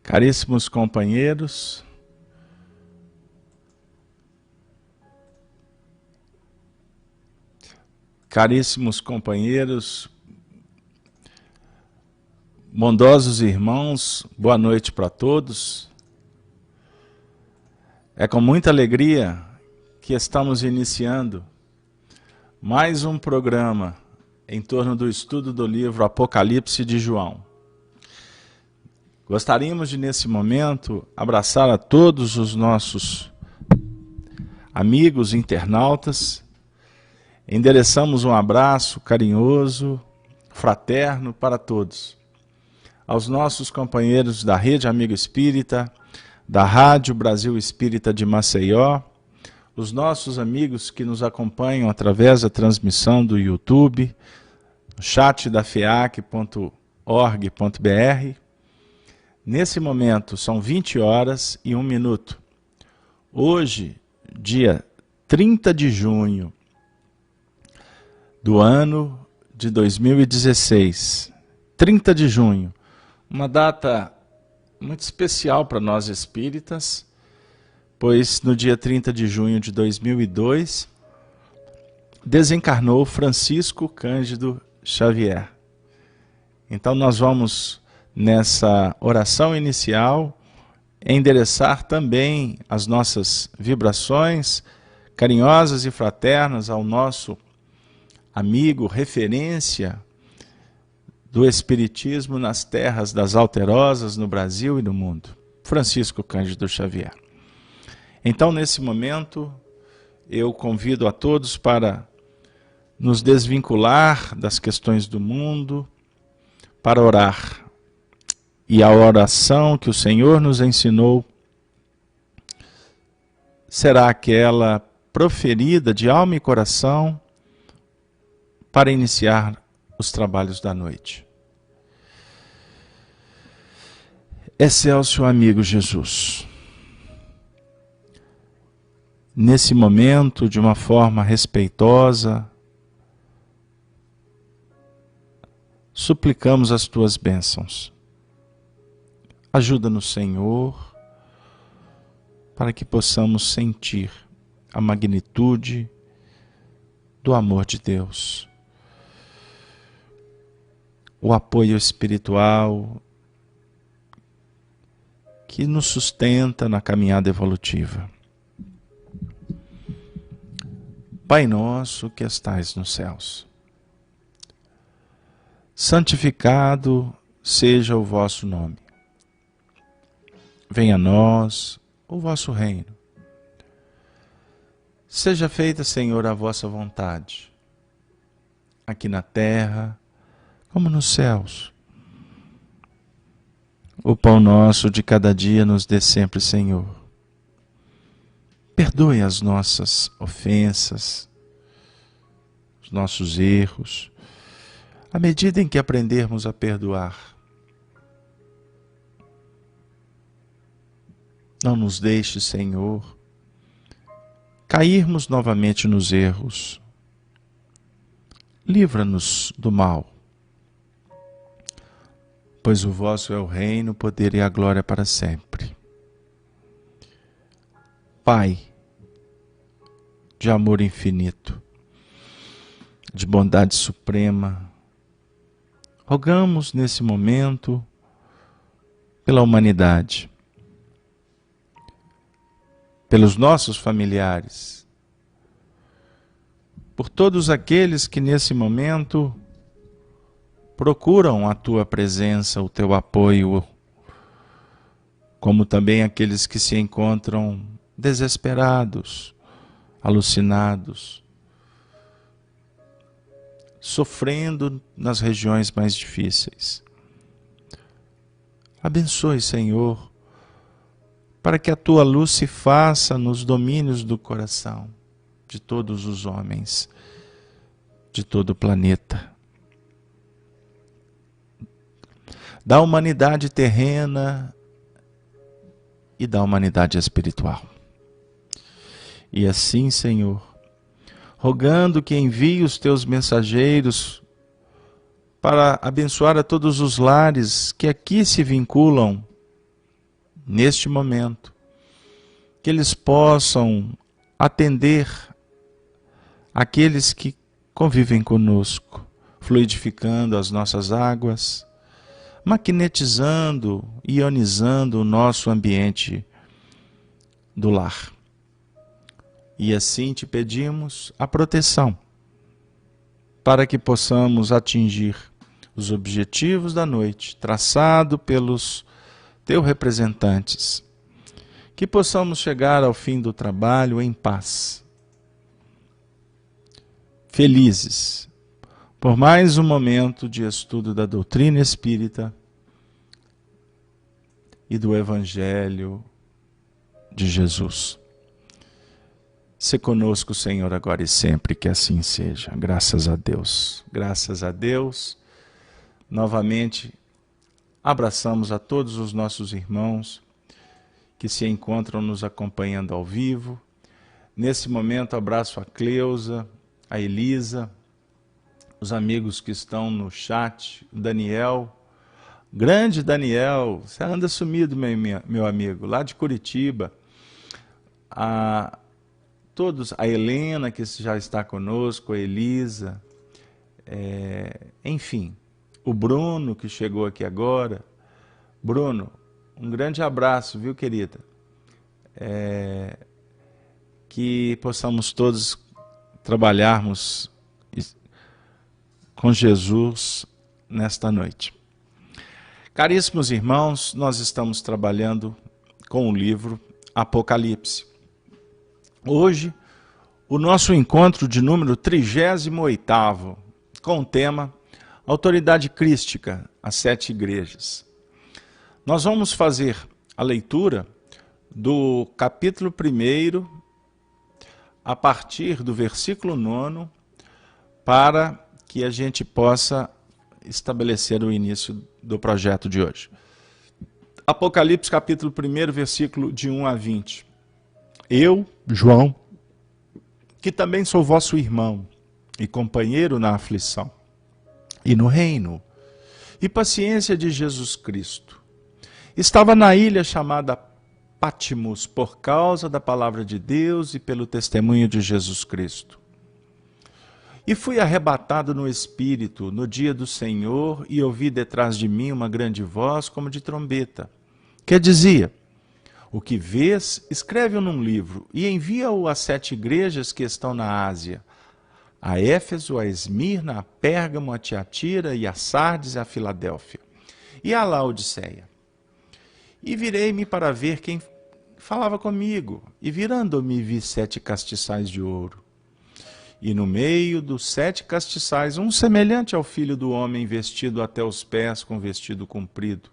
Caríssimos companheiros, bondosos irmãos, boa noite para todos. É com muita alegria que estamos iniciando mais um programa em torno do estudo do livro Apocalipse de João. Gostaríamos de, nesse momento, abraçar a todos os nossos amigos internautas. Endereçamos um abraço carinhoso, fraterno para todos. Aos nossos companheiros da Rede Amigo Espírita, da Rádio Brasil Espírita de Maceió, os nossos amigos que nos acompanham através da transmissão do YouTube, no chat da feac.org.br. Nesse momento são 20 horas e 1 minuto. Hoje, dia 30 de junho do ano de 2016. 30 de junho, uma data muito especial para nós espíritas, pois no dia 30 de junho de 2002 desencarnou Francisco Cândido Xavier. Então nós vamos, nessa oração inicial, endereçar também as nossas vibrações carinhosas e fraternas ao nosso amigo, referência do Espiritismo nas terras das Alterosas, no Brasil e no mundo, Francisco Cândido Xavier. Então, nesse momento, eu convido a todos para nos desvincular das questões do mundo, para orar. E a oração que o Senhor nos ensinou será aquela proferida de alma e coração para iniciar os trabalhos da noite. Excelso amigo Jesus, nesse momento, de uma forma respeitosa, suplicamos as tuas bênçãos. Ajuda-nos, Senhor, para que possamos sentir a magnitude do amor de Deus, o apoio espiritual que nos sustenta na caminhada evolutiva. Pai nosso que estais nos céus, santificado seja o vosso nome. Venha a nós o vosso reino. Seja feita, Senhor, a vossa vontade, aqui na terra como nos céus. O pão nosso de cada dia nos dê sempre, Senhor. Perdoe as nossas ofensas, os nossos erros, à medida em que aprendermos a perdoar. Não nos deixe, Senhor, cairmos novamente nos erros. Livra-nos do mal, pois o vosso é o reino, o poder e a glória para sempre. Pai, de amor infinito, de bondade suprema, rogamos nesse momento pela humanidade, pelos nossos familiares, por todos aqueles que nesse momento procuram a tua presença, o teu apoio, como também aqueles que se encontram desesperados, alucinados, sofrendo nas regiões mais difíceis. Abençoe, Senhor, para que a tua luz se faça nos domínios do coração de todos os homens, de todo o planeta, da humanidade terrena e da humanidade espiritual. E assim, Senhor, rogando que envie os teus mensageiros para abençoar a todos os lares que aqui se vinculam neste momento, que eles possam atender aqueles que convivem conosco, fluidificando as nossas águas, magnetizando, ionizando o nosso ambiente do lar. E assim te pedimos a proteção, para que possamos atingir os objetivos da noite, traçado pelos teus representantes, que possamos chegar ao fim do trabalho em paz, felizes, por mais um momento de estudo da doutrina espírita e do Evangelho de Jesus. Se conosco, Senhor, agora e sempre, que assim seja. Graças a Deus. Graças a Deus. Novamente, abraçamos a todos os nossos irmãos que se encontram nos acompanhando ao vivo. Nesse momento, abraço a Cleusa, a Elisa, os amigos que estão no chat, o Daniel, grande Daniel, você anda sumido, meu amigo, lá de Curitiba. Todos, a Helena, que já está conosco, a Elisa, enfim, o Bruno, que chegou aqui agora. Bruno, um grande abraço, viu, querida? Que possamos todos trabalharmos com Jesus nesta noite. Caríssimos irmãos, nós estamos trabalhando com o livro Apocalipse. Hoje, o nosso encontro de número 38º, com o tema Autoridade Crística, as 7 igrejas. Nós vamos fazer a leitura do capítulo 1, a partir do versículo 9, para que a gente possa estabelecer o início do projeto de hoje. Apocalipse, capítulo 1, versículo de 1 a 20. Eu, João, que também sou vosso irmão e companheiro na aflição e no reino e paciência de Jesus Cristo, estava na ilha chamada Patmos por causa da palavra de Deus e pelo testemunho de Jesus Cristo. E fui arrebatado no Espírito no dia do Senhor e ouvi detrás de mim uma grande voz como de trombeta, que dizia: o que vês, escreve-o num livro e envia-o às 7 igrejas que estão na Ásia, a Éfeso, a Esmirna, a Pérgamo, a Tiatira e a Sardes e a Filadélfia, e a Laodiceia. E virei-me para ver quem falava comigo, e virando-me vi 7 castiçais de ouro. E no meio dos 7 castiçais, um semelhante ao Filho do Homem, vestido até os pés com vestido comprido,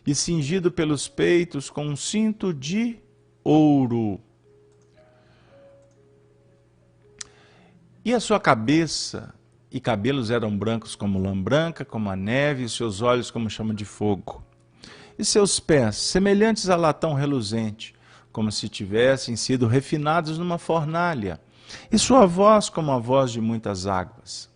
e cingido pelos peitos com um cinto de ouro. E a sua cabeça e cabelos eram brancos como lã branca, como a neve, e seus olhos como chama de fogo. E seus pés, semelhantes a latão reluzente, como se tivessem sido refinados numa fornalha, e sua voz como a voz de muitas águas.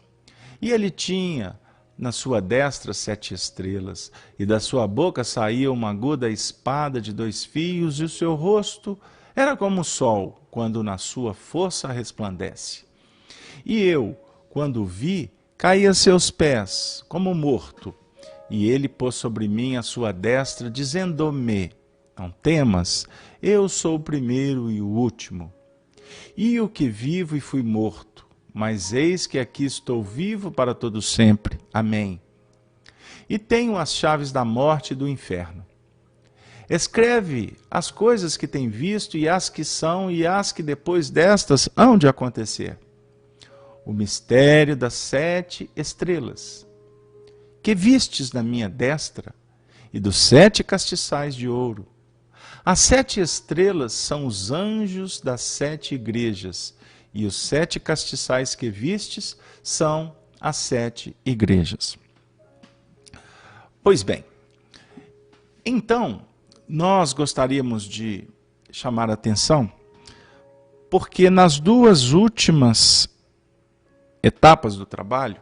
E ele tinha na sua destra 7 estrelas, e da sua boca saía uma aguda espada de 2 fios, e o seu rosto era como o sol, quando na sua força resplandece. E eu, quando o vi, caí a seus pés, como morto, e ele pôs sobre mim a sua destra, dizendo-me: não temas, eu sou o primeiro e o último, e o que vivo e fui morto, mas eis que aqui estou vivo para todo sempre. Amém. E tenho as chaves da morte e do inferno. Escreve as coisas que tem visto, e as que são, e as que depois destas hão de acontecer. O mistério das 7 estrelas, que vistes na minha destra, e dos 7 castiçais de ouro. As 7 estrelas são os anjos das 7 igrejas, e os 7 castiçais que vistes são as 7 igrejas. Pois bem, então, nós gostaríamos de chamar a atenção, porque nas 2 últimas etapas do trabalho,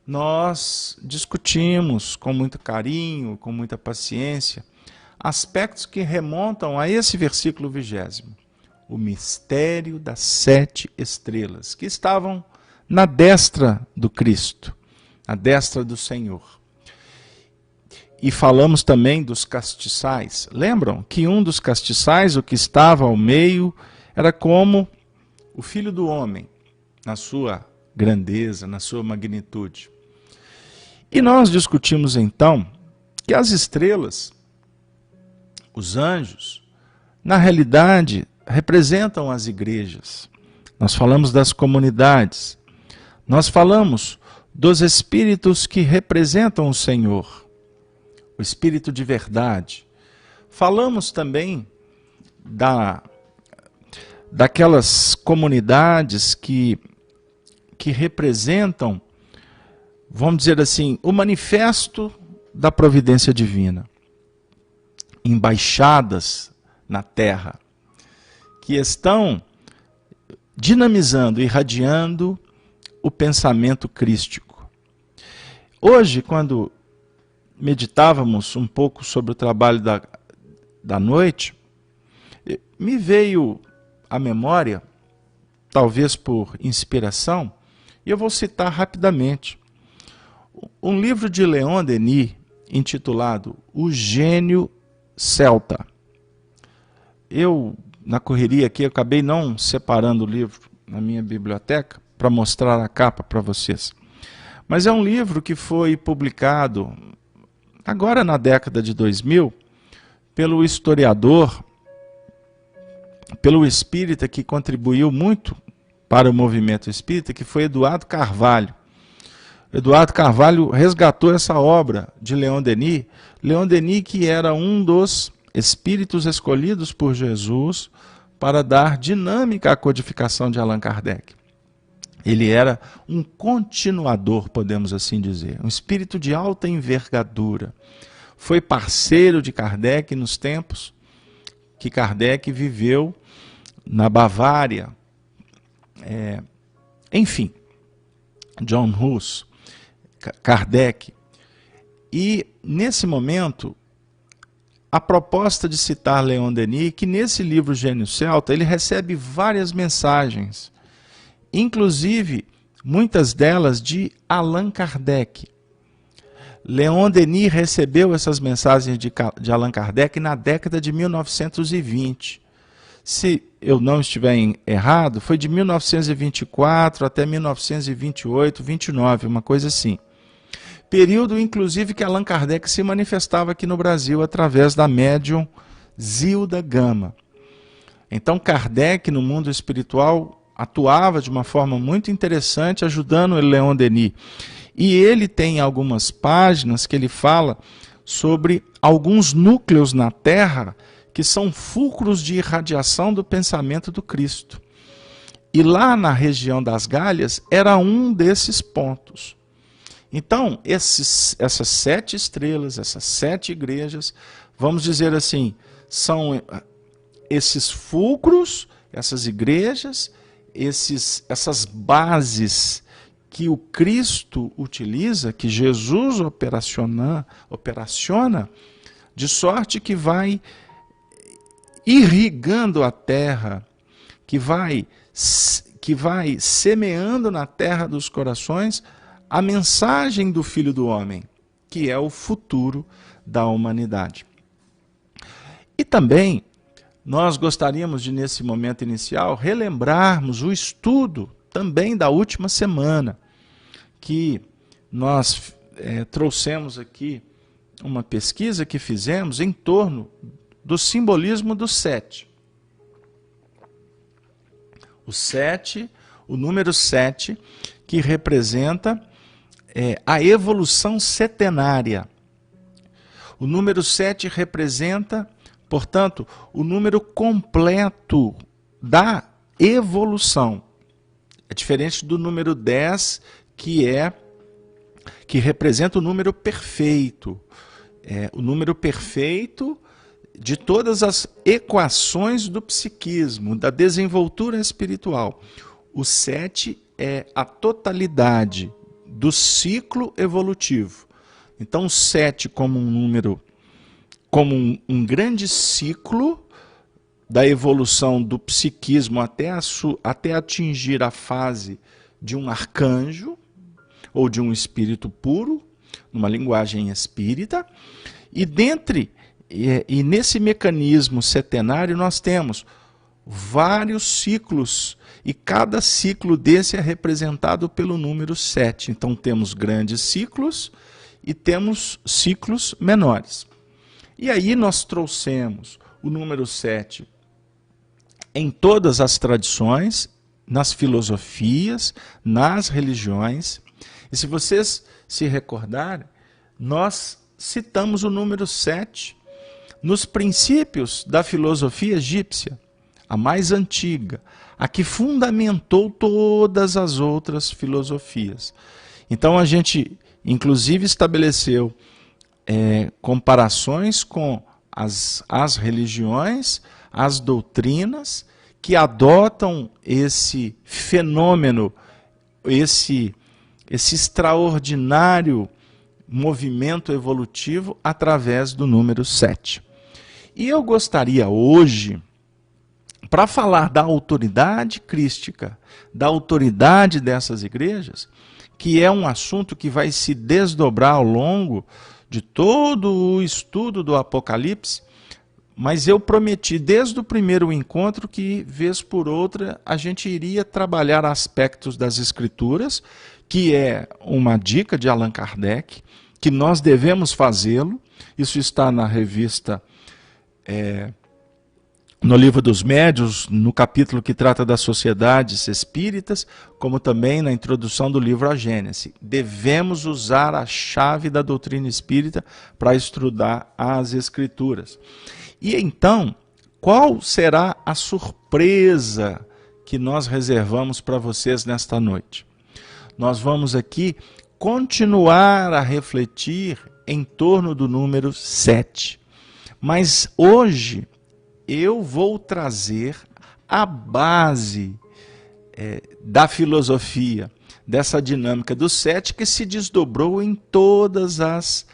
nós discutimos com muito carinho, com muita paciência, aspectos que remontam a esse versículo 20º. O mistério das 7 estrelas, que estavam na destra do Cristo, na destra do Senhor. E falamos também dos castiçais. Lembram que um dos castiçais, o que estava ao meio, era como o Filho do Homem, na sua grandeza, na sua magnitude. E nós discutimos então que as estrelas, os anjos, na realidade representam as igrejas. Nós falamos das comunidades. Nós falamos dos espíritos que representam o Senhor, o Espírito de verdade. Falamos também daquelas comunidades que representam, vamos dizer assim, o manifesto da providência divina, embaixadas na terra, que estão dinamizando, irradiando o pensamento crístico. Hoje, quando meditávamos um pouco sobre o trabalho da noite, me veio à memória, talvez por inspiração, e eu vou citar rapidamente, um livro de Leon Denis, intitulado O Gênio Celta. Eu, na correria aqui, acabei não separando o livro na minha biblioteca para mostrar a capa para vocês. Mas é um livro que foi publicado agora na década de 2000 pelo historiador, pelo espírita que contribuiu muito para o movimento espírita, que foi Eduardo Carvalho. Eduardo Carvalho resgatou essa obra de Leon Denis. Leon Denis, que era um dos espíritos escolhidos por Jesus para dar dinâmica à codificação de Allan Kardec. Ele era um continuador, podemos assim dizer, um espírito de alta envergadura. Foi parceiro de Kardec nos tempos que Kardec viveu na Bavária. Enfim, John Hus, Kardec. E, nesse momento, a proposta de citar Leon Denis, que nesse livro Gênio Celta, ele recebe várias mensagens, inclusive muitas delas de Allan Kardec. Leon Denis recebeu essas mensagens de Allan Kardec na década de 1920. Se eu não estiver errado, foi de 1924 até 1928, 29, uma coisa assim. Período, inclusive, que Allan Kardec se manifestava aqui no Brasil através da médium Zilda Gama. Então, Kardec, no mundo espiritual, atuava de uma forma muito interessante, ajudando o Leon Denis. E ele tem algumas páginas que ele fala sobre alguns núcleos na Terra que são fulcros de irradiação do pensamento do Cristo. E lá na região das Galhas era um desses pontos. Então, essas 7 estrelas, essas 7 igrejas, vamos dizer assim, são esses fulcros, essas igrejas, essas bases que o Cristo utiliza, que Jesus operaciona, de sorte que vai irrigando a terra, que vai semeando na terra dos corações a mensagem do Filho do Homem, que é o futuro da humanidade. E também nós gostaríamos de, nesse momento inicial, relembrarmos o estudo também da última semana, que nós trouxemos aqui uma pesquisa que fizemos em torno do simbolismo do 7. O número 7, que representa a evolução setenária. O número 7 representa, portanto, o número completo da evolução. É diferente do número 10, que representa o número perfeito. O número perfeito de todas as equações do psiquismo, da desenvoltura espiritual. O 7 é a totalidade do ciclo evolutivo. Então, o 7 como um número como um grande ciclo da evolução do psiquismo até atingir a fase de um arcanjo ou de um espírito puro, numa linguagem espírita, e nesse mecanismo setenário nós temos vários ciclos, e cada ciclo desse é representado pelo número 7. Então temos grandes ciclos e temos ciclos menores. E aí nós trouxemos o número 7 em todas as tradições, nas filosofias, nas religiões. E se vocês se recordarem, nós citamos o número 7 nos princípios da filosofia egípcia, a mais antiga, a que fundamentou todas as outras filosofias. Então a gente, inclusive, estabeleceu comparações com as religiões, as doutrinas que adotam esse fenômeno, esse extraordinário movimento evolutivo através do número 7. E eu gostaria hoje, para falar da autoridade crística, da autoridade dessas igrejas, que é um assunto que vai se desdobrar ao longo de todo o estudo do Apocalipse, mas eu prometi desde o primeiro encontro que, vez por outra, a gente iria trabalhar aspectos das Escrituras, que é uma dica de Allan Kardec, que nós devemos fazê-lo. Isso está na revista, no Livro dos Médiuns, no capítulo que trata das sociedades espíritas, como também na introdução do livro A Gênese. Devemos usar a chave da doutrina espírita para estudar as Escrituras. E então, qual será a surpresa que nós reservamos para vocês nesta noite? Nós vamos aqui continuar a refletir em torno do número 7. Mas hoje eu vou trazer a base da filosofia, dessa dinâmica do 7 que se desdobrou em todas as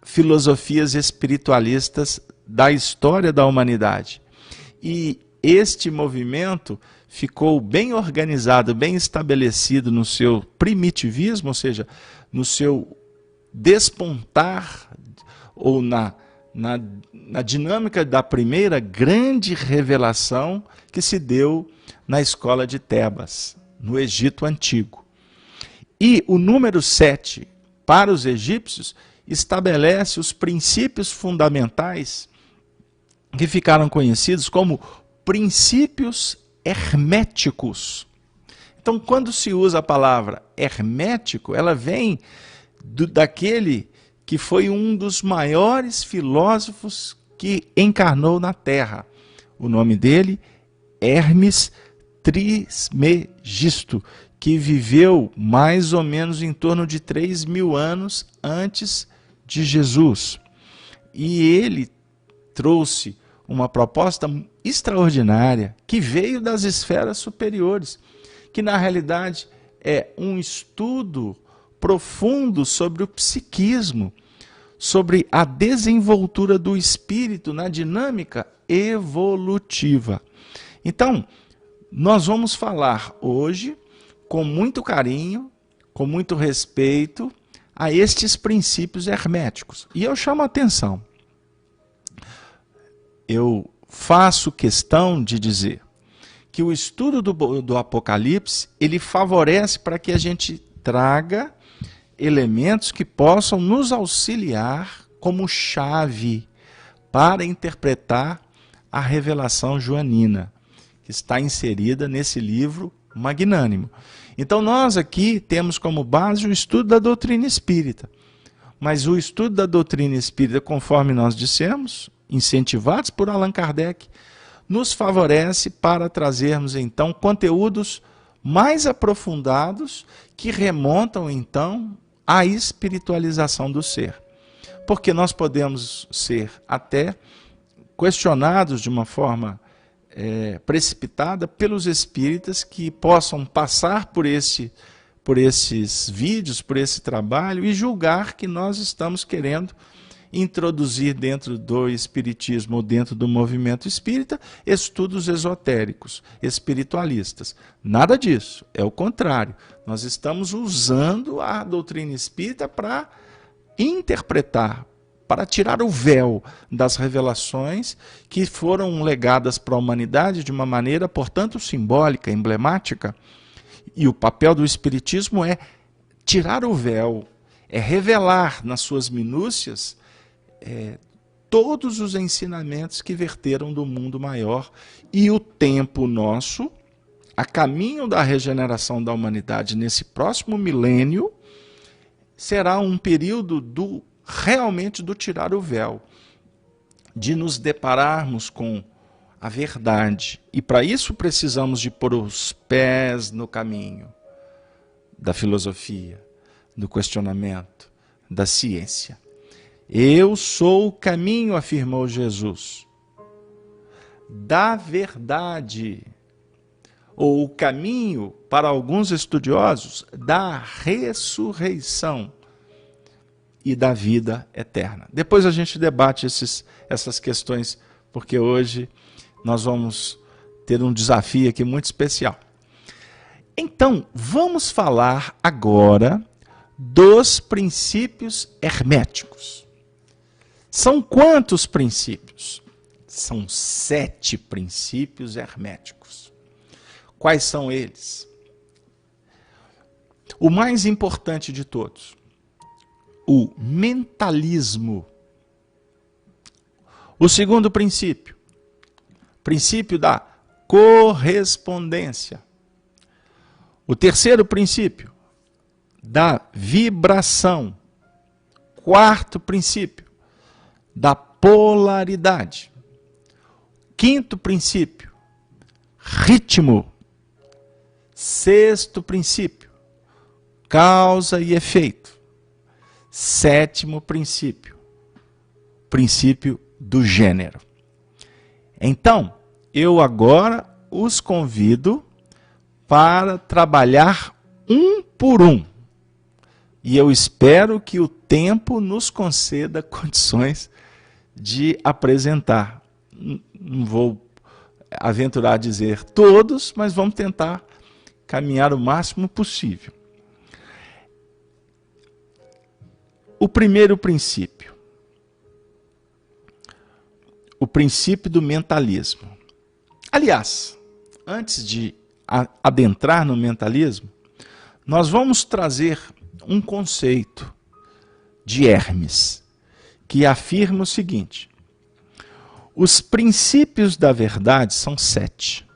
filosofias espiritualistas da história da humanidade. E este movimento ficou bem organizado, bem estabelecido no seu primitivismo, ou seja, no seu despontar, ou na dinâmica da primeira grande revelação que se deu na escola de Tebas, no Egito Antigo. E o número 7, para os egípcios, estabelece os princípios fundamentais que ficaram conhecidos como princípios herméticos. Então, quando se usa a palavra hermético, ela vem daquele que foi um dos maiores filósofos que encarnou na Terra. O nome dele, Hermes Trismegisto, que viveu mais ou menos em torno de 3.000 anos antes de Jesus. E ele trouxe uma proposta extraordinária que veio das esferas superiores, que na realidade é um estudo profundo sobre o psiquismo, sobre a desenvoltura do espírito na dinâmica evolutiva. Então, nós vamos falar hoje com muito carinho, com muito respeito a estes princípios herméticos. E eu chamo a atenção. Eu faço questão de dizer que o estudo do Apocalipse, ele favorece para que a gente traga elementos que possam nos auxiliar como chave para interpretar a revelação joanina, que está inserida nesse livro magnânimo. Então nós aqui temos como base o estudo da doutrina espírita. Mas o estudo da doutrina espírita, conforme nós dissemos, incentivados por Allan Kardec, nos favorece para trazermos então conteúdos mais aprofundados que remontam então à espiritualização do ser. Porque nós podemos ser até questionados de uma forma precipitada pelos espíritas que possam passar por esses vídeos, por esse trabalho e julgar que nós estamos querendo introduzir dentro do espiritismo ou dentro do movimento espírita estudos esotéricos, espiritualistas. Nada disso, é o contrário. Nós estamos usando a doutrina espírita para interpretar, para tirar o véu das revelações que foram legadas para a humanidade de uma maneira, portanto, simbólica, emblemática. E o papel do espiritismo é tirar o véu, é revelar nas suas minúcias todos os ensinamentos que verteram do mundo maior. E o tempo nosso, a caminho da regeneração da humanidade nesse próximo milênio, será um período realmente do tirar o véu, de nos depararmos com a verdade. E para isso precisamos de pôr os pés no caminho da filosofia, do questionamento, da ciência. Eu sou o caminho, afirmou Jesus, da verdade, ou o caminho, para alguns estudiosos, da ressurreição e da vida eterna. Depois a gente debate essas questões, porque hoje nós vamos ter um desafio aqui muito especial. Então, vamos falar agora dos princípios herméticos. São quantos princípios? São 7 princípios herméticos. Quais são eles? O mais importante de todos, o mentalismo. O segundo princípio, princípio da correspondência. O terceiro princípio, da vibração. Quarto princípio, da polaridade. Quinto princípio, ritmo. Sexto princípio, causa e efeito. Sétimo princípio, princípio do gênero. Então, eu agora os convido para trabalhar um por um. E eu espero que o tempo nos conceda condições de apresentar. Não vou aventurar a dizer todos, mas vamos tentar caminhar o máximo possível. O primeiro princípio, o princípio do mentalismo. Aliás, antes de adentrar no mentalismo, nós vamos trazer um conceito de Hermes, que afirma o seguinte: os princípios da verdade são 7.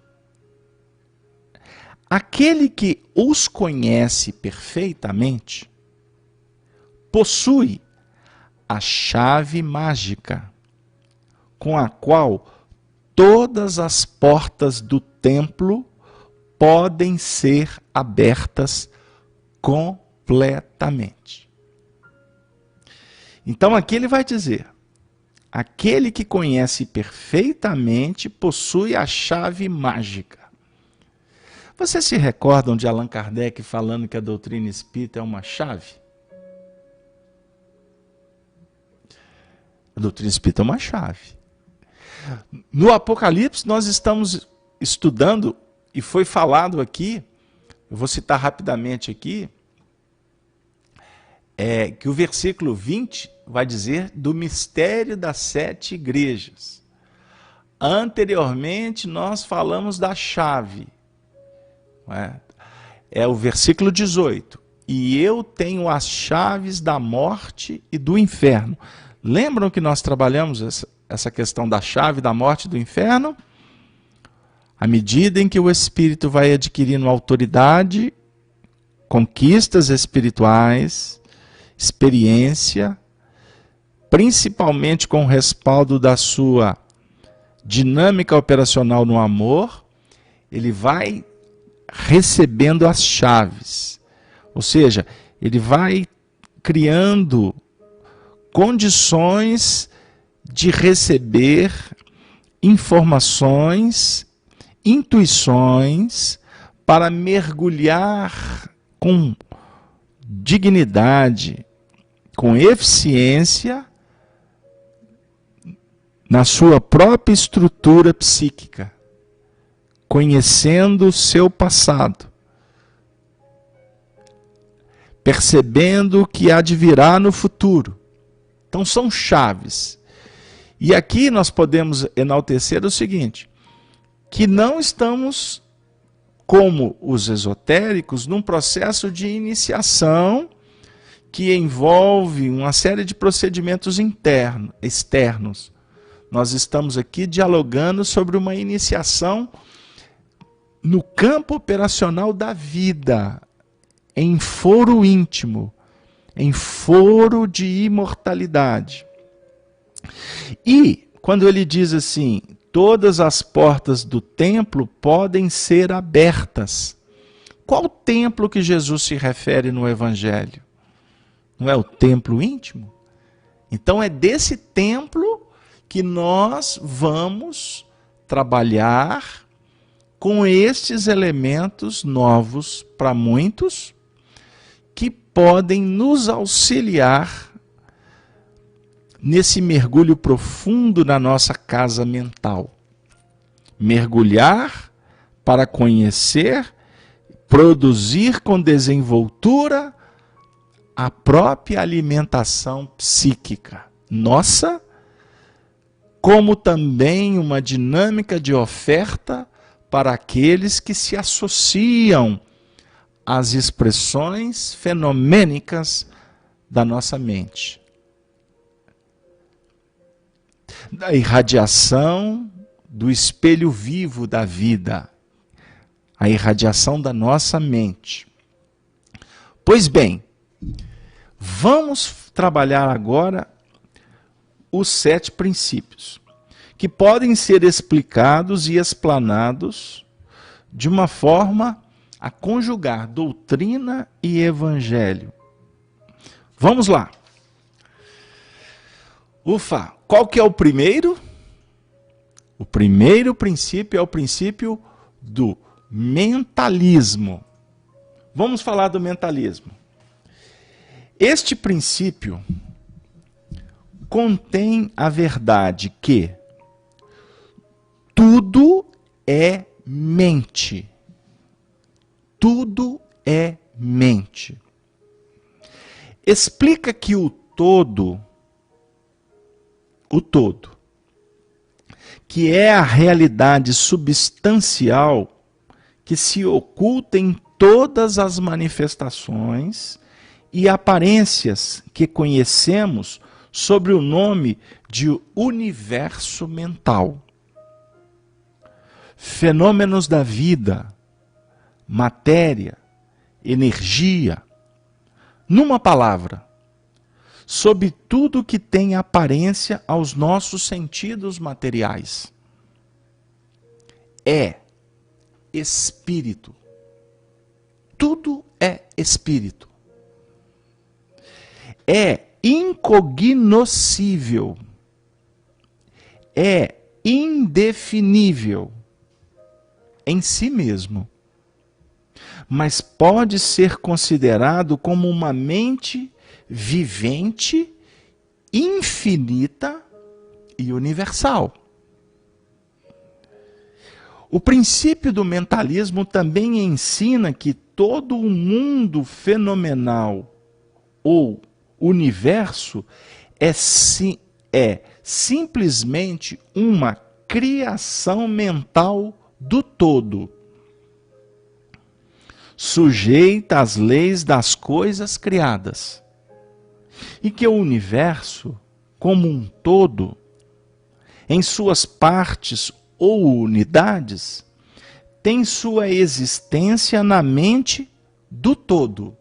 Aquele que os conhece perfeitamente possui a chave mágica, com a qual todas as portas do templo podem ser abertas completamente. Então aqui ele vai dizer: aquele que conhece perfeitamente possui a chave mágica. Vocês se recordam de Allan Kardec falando que a doutrina espírita é uma chave? A doutrina espírita é uma chave. No Apocalipse nós estamos estudando, e foi falado aqui, eu vou citar rapidamente aqui, que o versículo 20 vai dizer do mistério das 7 igrejas. Anteriormente nós falamos da chave. É o versículo 18. E eu tenho as chaves da morte e do inferno. Lembram que nós trabalhamos essa questão da chave da morte e do inferno? À medida em que o espírito vai adquirindo autoridade, conquistas espirituais, experiência, principalmente com o respaldo da sua dinâmica operacional no amor, ele vai recebendo as chaves. Ou seja, ele vai criando condições de receber informações, intuições, para mergulhar com dignidade, com eficiência, na sua própria estrutura psíquica, conhecendo o seu passado, percebendo o que há de virá no futuro. Então são chaves. E aqui nós podemos enaltecer o seguinte, que não estamos, como os esotéricos, num processo de iniciação que envolve uma série de procedimentos externos. Nós estamos aqui dialogando sobre uma iniciação no campo operacional da vida, em foro íntimo, em foro de imortalidade. E, quando ele diz assim, todas as portas do templo podem ser abertas. Qual templo que Jesus se refere no Evangelho? Não é o templo íntimo? Então é desse templo que nós vamos trabalhar com estes elementos novos para muitos, que podem nos auxiliar nesse mergulho profundo na nossa casa mental. Mergulhar para conhecer, produzir com desenvoltura a própria alimentação psíquica nossa, como também uma dinâmica de oferta para aqueles que se associam às expressões fenomênicas da nossa mente. Da irradiação do espelho vivo da vida, a irradiação da nossa mente. Pois bem, vamos trabalhar agora os 7 princípios, que podem ser explicados e explanados de uma forma a conjugar doutrina e evangelho. Vamos lá. Ufa, qual que é o primeiro? O primeiro princípio é o princípio do mentalismo. Vamos falar do mentalismo. Este princípio contém a verdade que tudo é mente. Tudo é mente. Explica que o todo, que é a realidade substancial que se oculta em todas as manifestações e aparências que conhecemos sobre o nome de universo mental. Fenômenos da vida, matéria, energia, numa palavra, sob tudo que tem aparência aos nossos sentidos materiais. É espírito. Tudo é espírito. É incognoscível. É indefinível em si mesmo. Mas pode ser considerado como uma mente vivente, infinita e universal. O princípio do mentalismo também ensina que todo o mundo fenomenal ou universo é simplesmente uma criação mental do todo, sujeita às leis das coisas criadas, e que o universo, como um todo, em suas partes ou unidades, tem sua existência na mente do todo,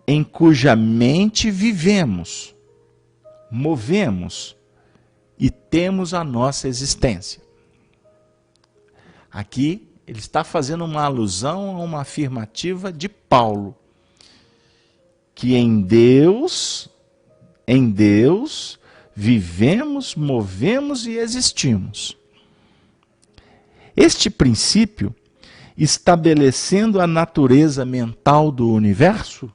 em cuja mente vivemos, movemos e temos a nossa existência. Aqui ele está fazendo uma alusão a uma afirmativa de Paulo, que em Deus vivemos, movemos e existimos. Este princípio, estabelecendo a natureza mental do universo,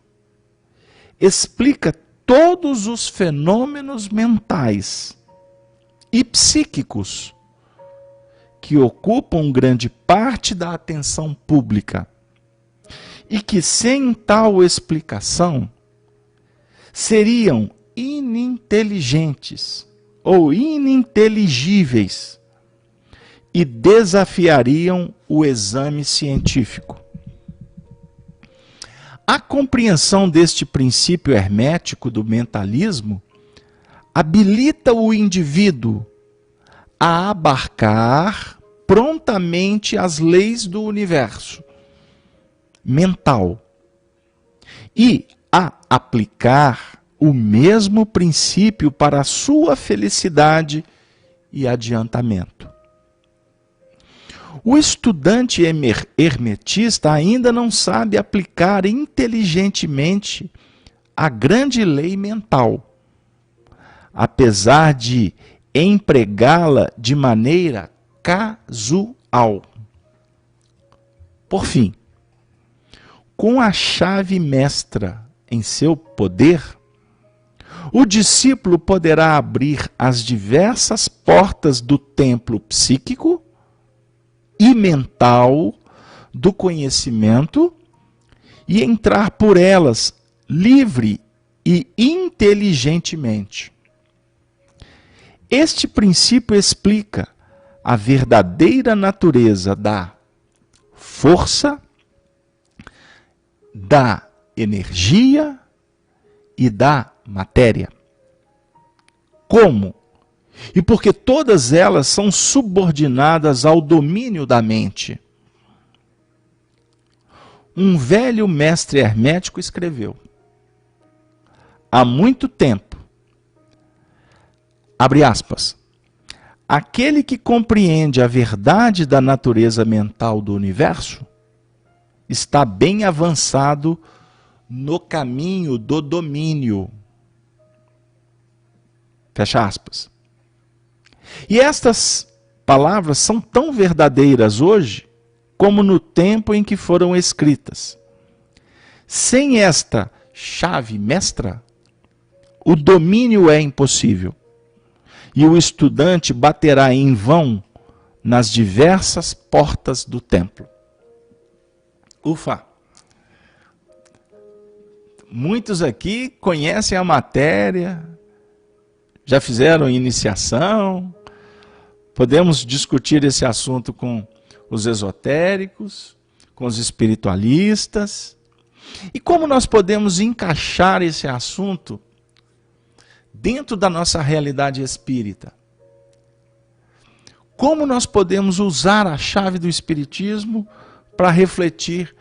explica todos os fenômenos mentais e psíquicos que ocupam grande parte da atenção pública e que, sem tal explicação, seriam ininteligentes ou ininteligíveis e desafiariam o exame científico. A compreensão deste princípio hermético do mentalismo habilita o indivíduo a abarcar prontamente as leis do universo mental e a aplicar o mesmo princípio para a sua felicidade e adiantamento. O estudante hermetista ainda não sabe aplicar inteligentemente a grande lei mental, apesar de empregá-la de maneira casual. Por fim, com a chave mestra em seu poder, o discípulo poderá abrir as diversas portas do templo psíquico e mental do conhecimento e entrar por elas livre e inteligentemente. Este princípio explica a verdadeira natureza da força, da energia e da matéria. Como? E porque todas elas são subordinadas ao domínio da mente. Um velho mestre hermético escreveu: há muito tempo, abre aspas, aquele que compreende a verdade da natureza mental do universo está bem avançado no caminho do domínio. Fecha aspas. E estas palavras são tão verdadeiras hoje como no tempo em que foram escritas. Sem esta chave mestra, o domínio é impossível. E o estudante baterá em vão nas diversas portas do templo. Ufa! Muitos aqui conhecem a matéria, já fizeram iniciação. Podemos discutir esse assunto com os esotéricos, com os espiritualistas. E como nós podemos encaixar esse assunto dentro da nossa realidade espírita? Como nós podemos usar a chave do espiritismo para refletir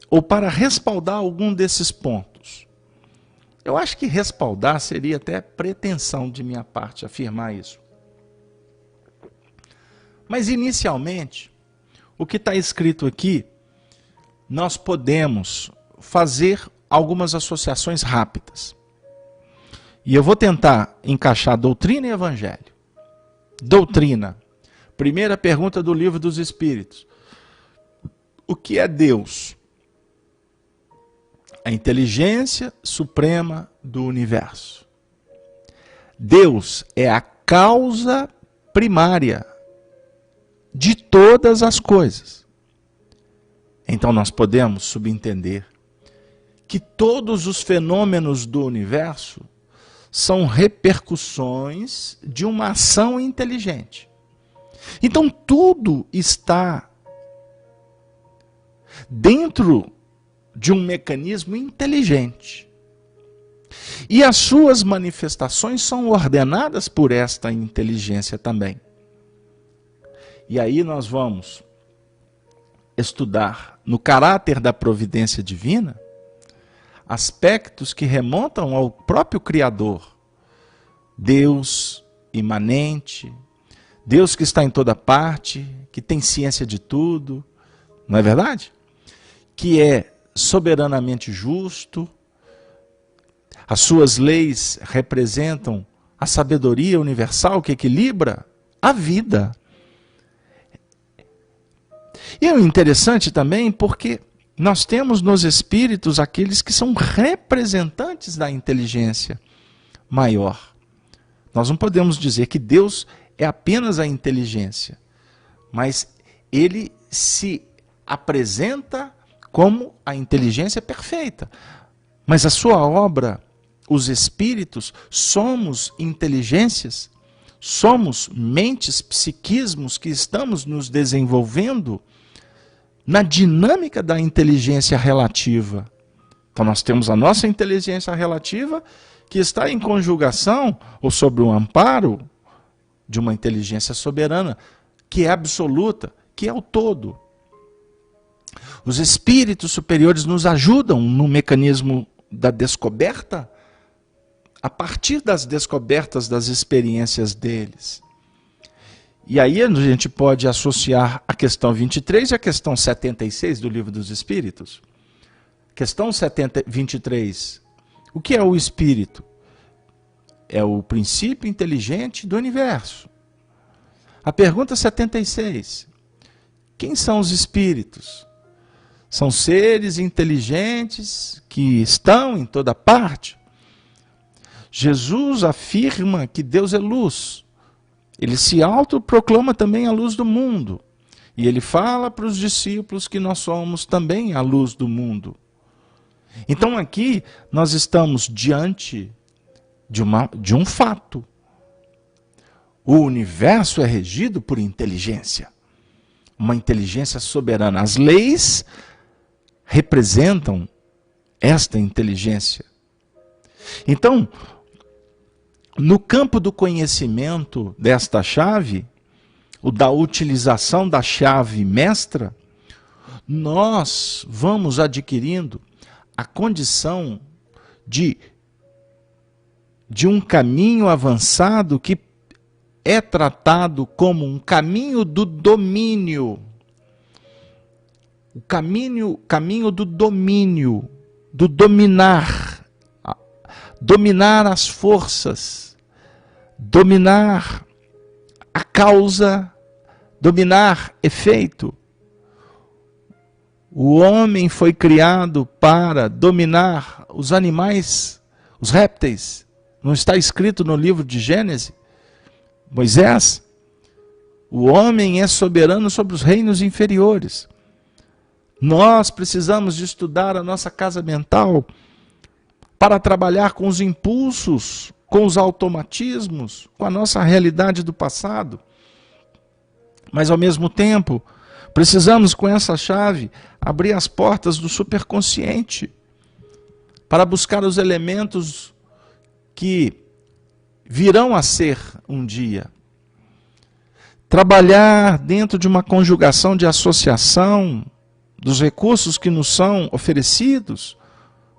ou para respaldar algum desses pontos? Eu acho que respaldar seria até pretensão de minha parte afirmar isso. Mas inicialmente, o que está escrito aqui, nós podemos fazer algumas associações rápidas. E eu vou tentar encaixar doutrina e evangelho. Doutrina. Primeira pergunta do Livro dos Espíritos. O que é Deus? A inteligência suprema do universo. Deus é a causa primária de todas as coisas. Então nós podemos subentender que todos os fenômenos do universo são repercussões de uma ação inteligente. Então tudo está dentro de um mecanismo inteligente. E as suas manifestações são ordenadas por esta inteligência também. E aí nós vamos estudar no caráter da providência divina aspectos que remontam ao próprio Criador. Deus imanente, Deus que está em toda parte, que tem ciência de tudo, não é verdade? Que é soberanamente justo, as suas leis representam a sabedoria universal que equilibra a vida. E é interessante também porque nós temos nos espíritos aqueles que são representantes da inteligência maior. Nós não podemos dizer que Deus é apenas a inteligência, mas ele se apresenta como a inteligência perfeita. Mas a sua obra, os espíritos, somos inteligências, somos mentes, psiquismos que estamos nos desenvolvendo na dinâmica da inteligência relativa. Então nós temos a nossa inteligência relativa que está em conjugação ou sob o amparo de uma inteligência soberana, que é absoluta, que é o todo. Os espíritos superiores nos ajudam no mecanismo da descoberta, a partir das descobertas das experiências deles. E aí a gente pode associar a questão 23 e a questão 76 do Livro dos Espíritos. Questão 23. O que é o espírito? É o princípio inteligente do universo. A pergunta 76. Quem são os espíritos? São seres inteligentes que estão em toda parte. Jesus afirma que Deus é luz. Ele se autoproclama também a luz do mundo. E ele fala para os discípulos que nós somos também a luz do mundo. Então aqui nós estamos diante de um fato. O universo é regido por inteligência. Uma inteligência soberana. As leis representam esta inteligência. Então, no campo do conhecimento desta chave, o da utilização da chave mestra, nós vamos adquirindo a condição de um caminho avançado que é tratado como um caminho do domínio. O caminho do domínio, do dominar. Dominar as forças, dominar a causa, dominar efeito. O homem foi criado para dominar os animais, os répteis. Não está escrito no livro de Gênesis? Moisés, o homem é soberano sobre os reinos inferiores. Nós precisamos de estudar a nossa casa mental para trabalhar com os impulsos, com os automatismos, com a nossa realidade do passado. Mas ao mesmo tempo, precisamos com essa chave abrir as portas do superconsciente para buscar os elementos que virão a ser um dia. Trabalhar dentro de uma conjugação de associação dos recursos que nos são oferecidos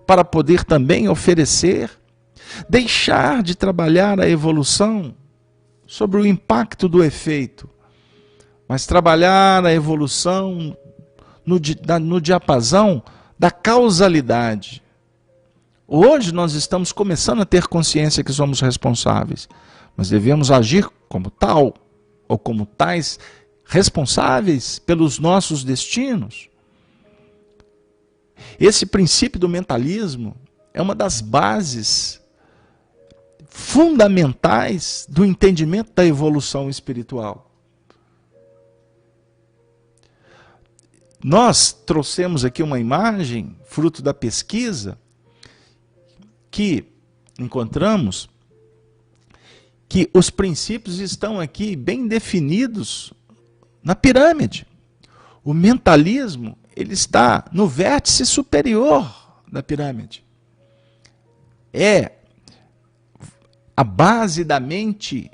para poder também oferecer. Deixar de trabalhar a evolução sobre o impacto do efeito, mas trabalhar a evolução no diapasão da causalidade. Hoje nós estamos começando a ter consciência que somos responsáveis, mas devemos agir como tal, ou como tais responsáveis pelos nossos destinos. Esse princípio do mentalismo é uma das bases fundamentais do entendimento da evolução espiritual. Nós trouxemos aqui uma imagem, fruto da pesquisa, que encontramos que os princípios estão aqui bem definidos na pirâmide. O mentalismo, ele está no vértice superior da pirâmide. É a base da mente,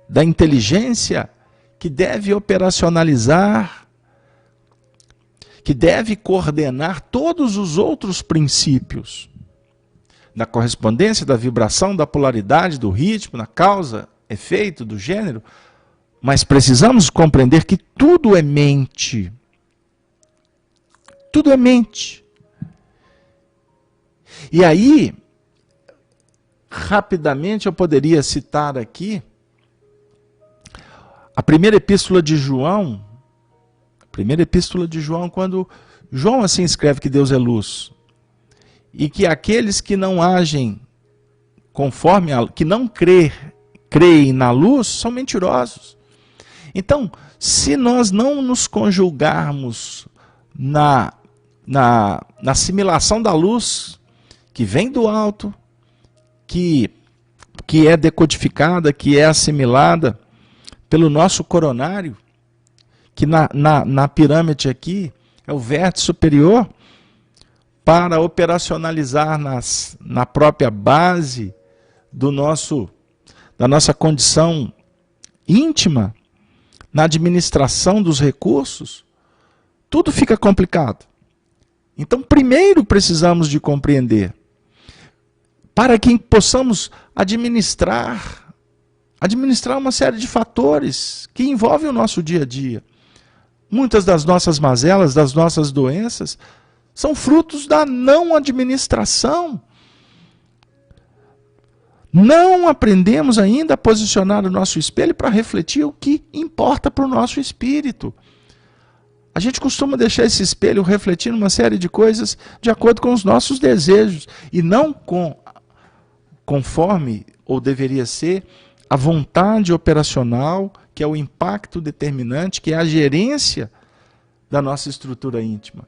da inteligência, que deve operacionalizar, que deve coordenar todos os outros princípios da correspondência, da vibração, da polaridade, do ritmo, da causa, efeito, do gênero. Mas precisamos compreender que tudo é mente. Tudo é mente. E aí, rapidamente eu poderia citar aqui a primeira epístola de João. A primeira epístola de João, quando João assim escreve que Deus é luz. E que aqueles que não agem conforme, que não crer creem na luz são mentirosos. Então, se nós não nos conjugarmos na assimilação da luz que vem do alto, que é decodificada, que é assimilada pelo nosso coronário, que na pirâmide aqui é o vértice superior, para operacionalizar na própria base da nossa condição íntima, na administração dos recursos, tudo fica complicado. Então, primeiro precisamos de compreender, para que possamos administrar uma série de fatores que envolvem o nosso dia a dia. Muitas das nossas mazelas, das nossas doenças, são frutos da não administração. Não aprendemos ainda a posicionar o nosso espelho para refletir o que importa para o nosso espírito. A gente costuma deixar esse espelho refletindo uma série de coisas de acordo com os nossos desejos e não conforme, ou deveria ser, a vontade operacional, que é o impacto determinante, que é a gerência da nossa estrutura íntima,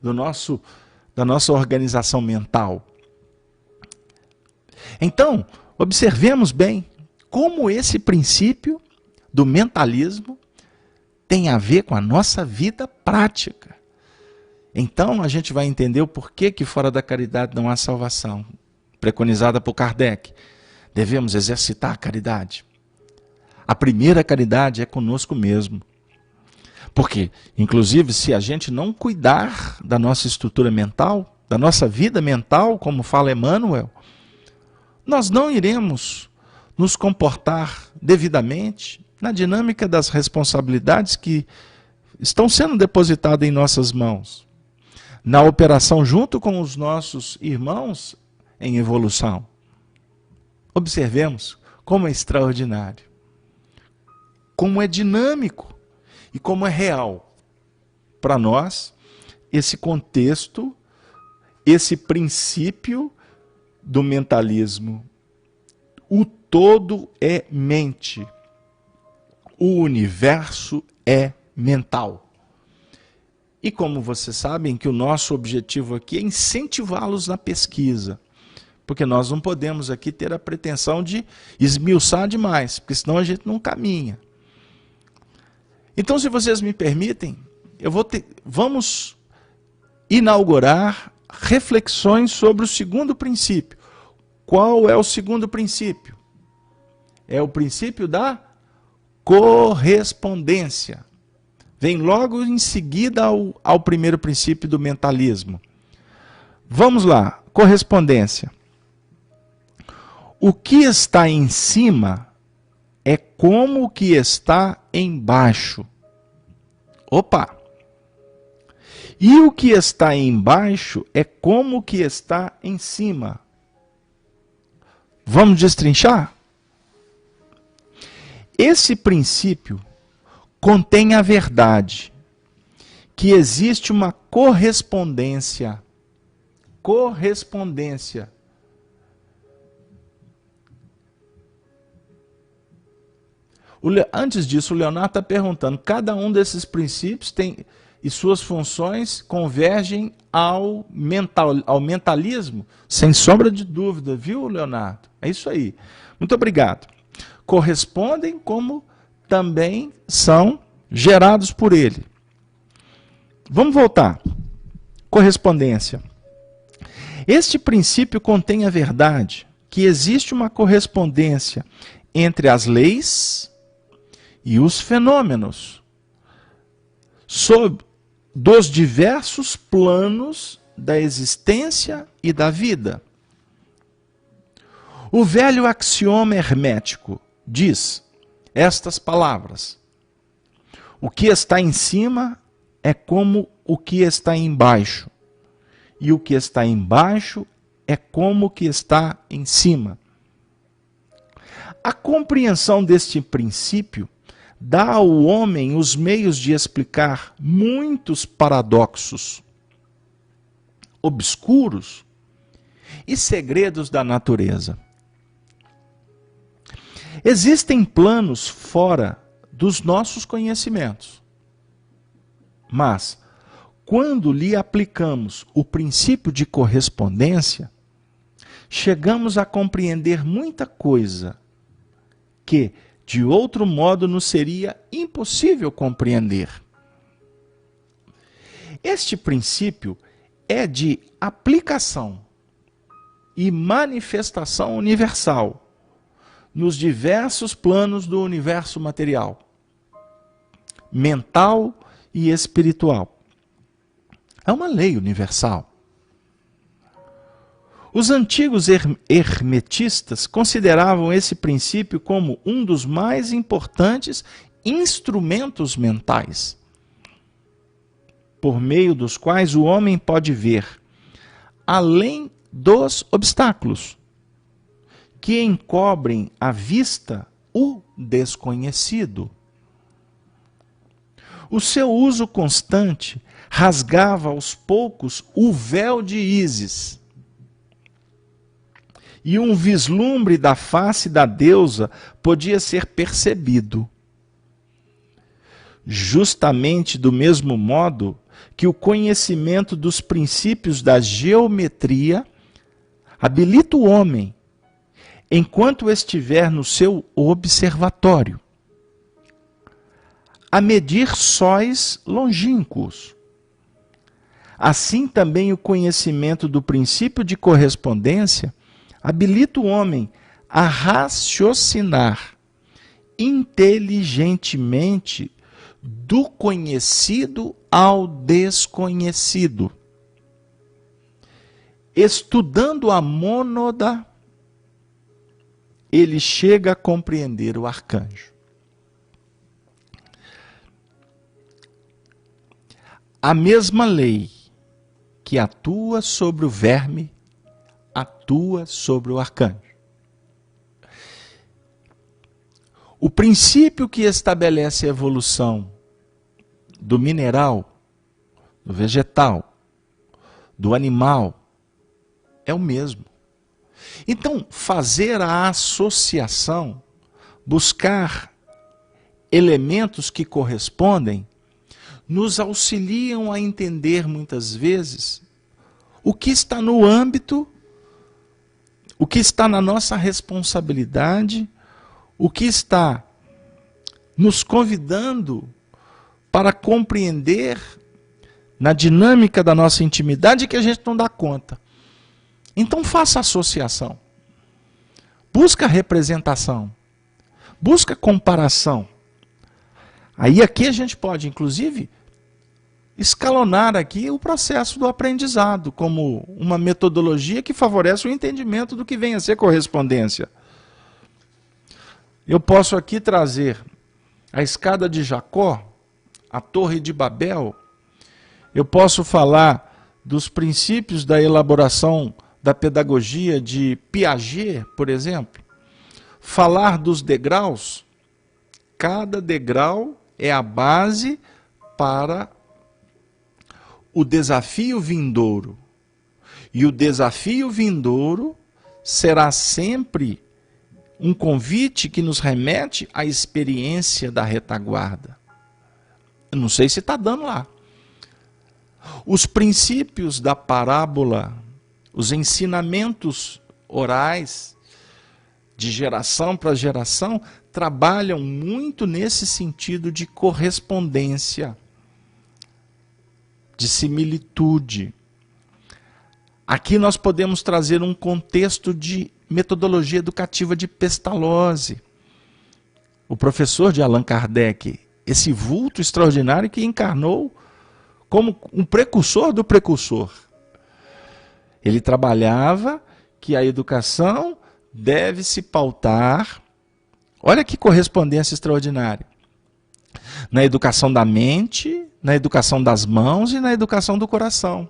da nossa organização mental. Então, observemos bem como esse princípio do mentalismo tem a ver com a nossa vida prática. Então, a gente vai entender o porquê que fora da caridade não há salvação, preconizada por Kardec. Devemos exercitar a caridade. A primeira caridade é conosco mesmo. Porque, inclusive, se a gente não cuidar da nossa estrutura mental, da nossa vida mental, como fala Emmanuel, nós não iremos nos comportar devidamente na dinâmica das responsabilidades que estão sendo depositadas em nossas mãos, na operação junto com os nossos irmãos em evolução. Observemos como é extraordinário, como é dinâmico e como é real para nós esse contexto, esse princípio do mentalismo. O todo é mente. O universo é mental. E como vocês sabem que o nosso objetivo aqui é incentivá-los na pesquisa. Porque nós não podemos aqui ter a pretensão de esmiuçar demais, porque senão a gente não caminha. Então, se vocês me permitem, vamos inaugurar reflexões sobre o segundo princípio. Qual é o segundo princípio? É o princípio da correspondência. Vem logo em seguida ao primeiro princípio do mentalismo. Vamos lá, correspondência. O que está em cima é como o que está embaixo. Opa! E o que está embaixo é como o que está em cima. Vamos destrinchar? Esse princípio contém a verdade, que existe uma correspondência. Correspondência. Antes disso, o Leonardo está perguntando, cada um desses princípios tem, e suas funções convergem ao mentalismo? Sem sombra de dúvida, viu, Leonardo? É isso aí. Muito obrigado. Correspondem como também são gerados por ele. Vamos voltar. Correspondência. Este princípio contém a verdade, que existe uma correspondência entre as leis e os fenômenos, dos diversos planos da existência e da vida. O velho axioma hermético diz estas palavras: o que está em cima é como o que está embaixo, e o que está embaixo é como o que está em cima. A compreensão deste princípio dá ao homem os meios de explicar muitos paradoxos obscuros e segredos da natureza. Existem planos fora dos nossos conhecimentos. Mas, quando lhe aplicamos o princípio de correspondência, chegamos a compreender muita coisa que, de outro modo, nos seria impossível compreender. Este princípio é de aplicação e manifestação universal nos diversos planos do universo material, mental e espiritual. É uma lei universal. Os antigos hermetistas consideravam esse princípio como um dos mais importantes instrumentos mentais, por meio dos quais o homem pode ver além dos obstáculos que encobrem à vista o desconhecido. O seu uso constante rasgava aos poucos o véu de Ísis, e um vislumbre da face da deusa podia ser percebido. Justamente do mesmo modo que o conhecimento dos princípios da geometria habilita o homem, enquanto estiver no seu observatório, a medir sóis longínquos. Assim também o conhecimento do princípio de correspondência habilita o homem a raciocinar inteligentemente do conhecido ao desconhecido. Estudando a mônada, ele chega a compreender o arcanjo. A mesma lei que atua sobre o verme atua sobre o arcanjo. O princípio que estabelece a evolução do mineral, do vegetal, do animal, é o mesmo. Então, fazer a associação, buscar elementos que correspondem, nos auxiliam a entender muitas vezes o que está no âmbito, o que está na nossa responsabilidade, o que está nos convidando para compreender na dinâmica da nossa intimidade que a gente não dá conta. Então faça associação, busca representação, busca comparação. Aí aqui a gente pode, inclusive, escalonar aqui o processo do aprendizado como uma metodologia que favorece o entendimento do que vem a ser correspondência. Eu posso aqui trazer a escada de Jacó, a Torre de Babel. Eu posso falar dos princípios da elaboração da pedagogia de Piaget, por exemplo. Falar dos degraus. Cada degrau é a base para o desafio vindouro. E o desafio vindouro será sempre um convite que nos remete à experiência da retaguarda. Eu não sei se está dando lá. Os princípios da parábola, os ensinamentos orais, de geração para geração, trabalham muito nesse sentido de correspondência, de similitude. Aqui nós podemos trazer um contexto de metodologia educativa de Pestalozzi, o professor de Allan Kardec, esse vulto extraordinário que encarnou como um precursor do precursor. Ele trabalhava que a educação deve se pautar, olha que correspondência extraordinária, na educação da mente, na educação das mãos e na educação do coração.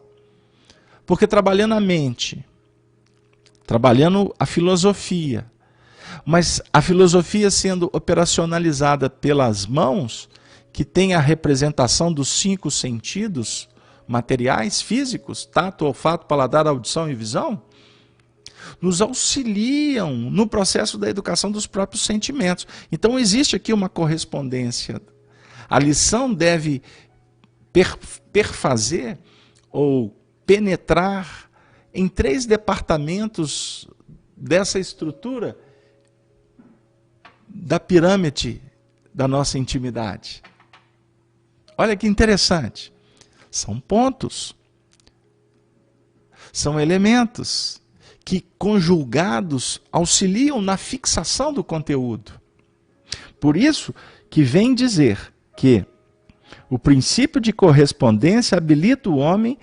Porque trabalhando a mente, trabalhando a filosofia, mas a filosofia sendo operacionalizada pelas mãos, que tem a representação dos 5 sentidos materiais, físicos, tato, olfato, paladar, audição e visão, nos auxiliam no processo da educação dos próprios sentimentos. Então existe aqui uma correspondência. A lição deve perfazer ou penetrar em 3 departamentos dessa estrutura da pirâmide da nossa intimidade. Olha que interessante. São pontos, são elementos que, conjugados, auxiliam na fixação do conteúdo. Por isso que vem dizer que o princípio de correspondência habilita o homem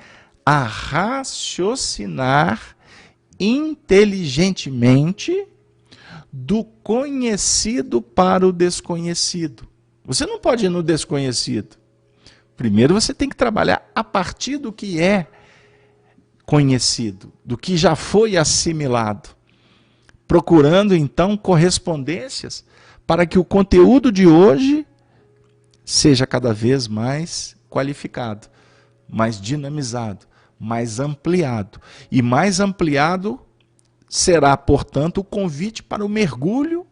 a raciocinar inteligentemente do conhecido para o desconhecido. Você não pode ir no desconhecido. Primeiro você tem que trabalhar a partir do que é conhecido, do que já foi assimilado, procurando então correspondências para que o conteúdo de hoje seja cada vez mais qualificado, mais dinamizado, mais ampliado. E mais ampliado será, portanto, o convite para o mergulho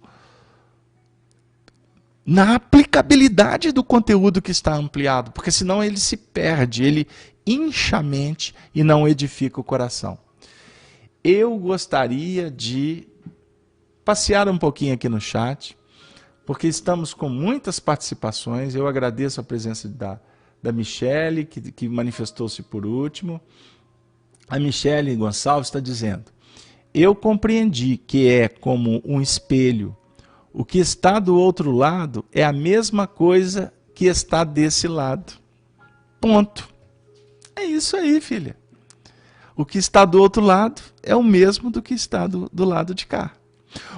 na aplicabilidade do conteúdo que está ampliado, porque senão ele se perde, ele incha a mente e não edifica o coração. Eu gostaria de passear um pouquinho aqui no chat, porque estamos com muitas participações. Eu agradeço a presença da Michele, que manifestou-se por último. A Michele Gonçalves está dizendo: eu compreendi que é como um espelho. O que está do outro lado é a mesma coisa que está desse lado. Ponto. É isso aí, filha. O que está do outro lado é o mesmo do que está do lado de cá.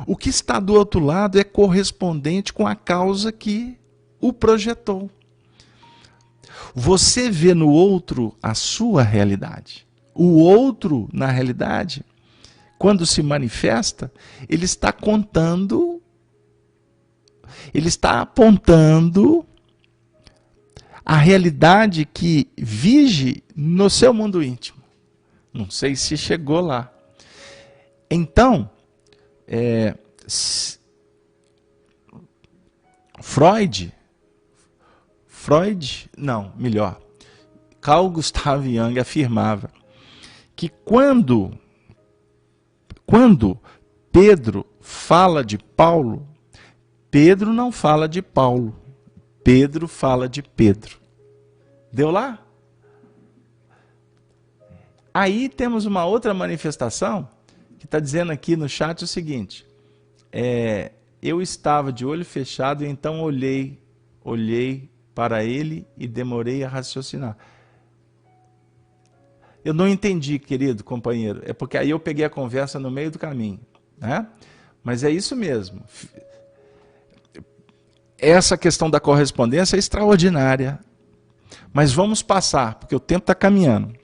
O que está do outro lado é correspondente com a causa que o projetou. Você vê no outro a sua realidade. O outro, na realidade, quando se manifesta, ele está contando, ele está apontando a realidade que vige no seu mundo íntimo. Não sei se chegou lá. Então, Carl Gustav Jung afirmava que quando Pedro fala de Paulo, Pedro não fala de Paulo, Pedro fala de Pedro. Deu lá? Aí temos uma outra manifestação que está dizendo aqui no chat o seguinte: eu estava de olho fechado e então olhei para ele e demorei a raciocinar. Eu não entendi, querido companheiro. É porque aí eu peguei a conversa no meio do caminho, né? Mas é isso mesmo. Essa questão da correspondência é extraordinária. Mas vamos passar, porque o tempo está caminhando.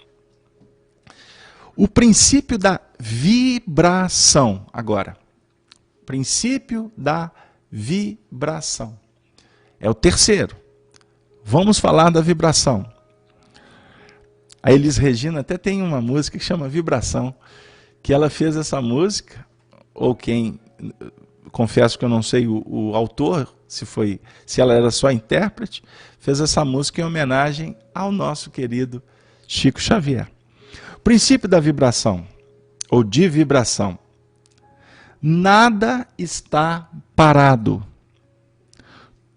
O princípio da vibração, agora. Princípio da vibração. É o terceiro. Vamos falar da vibração. A Elis Regina até tem uma música que chama Vibração, que ela fez essa música, ou quem, confesso que eu não sei o autor, se ela era só intérprete, fez essa música em homenagem ao nosso querido Chico Xavier. O princípio da vibração, ou de vibração. Nada está parado.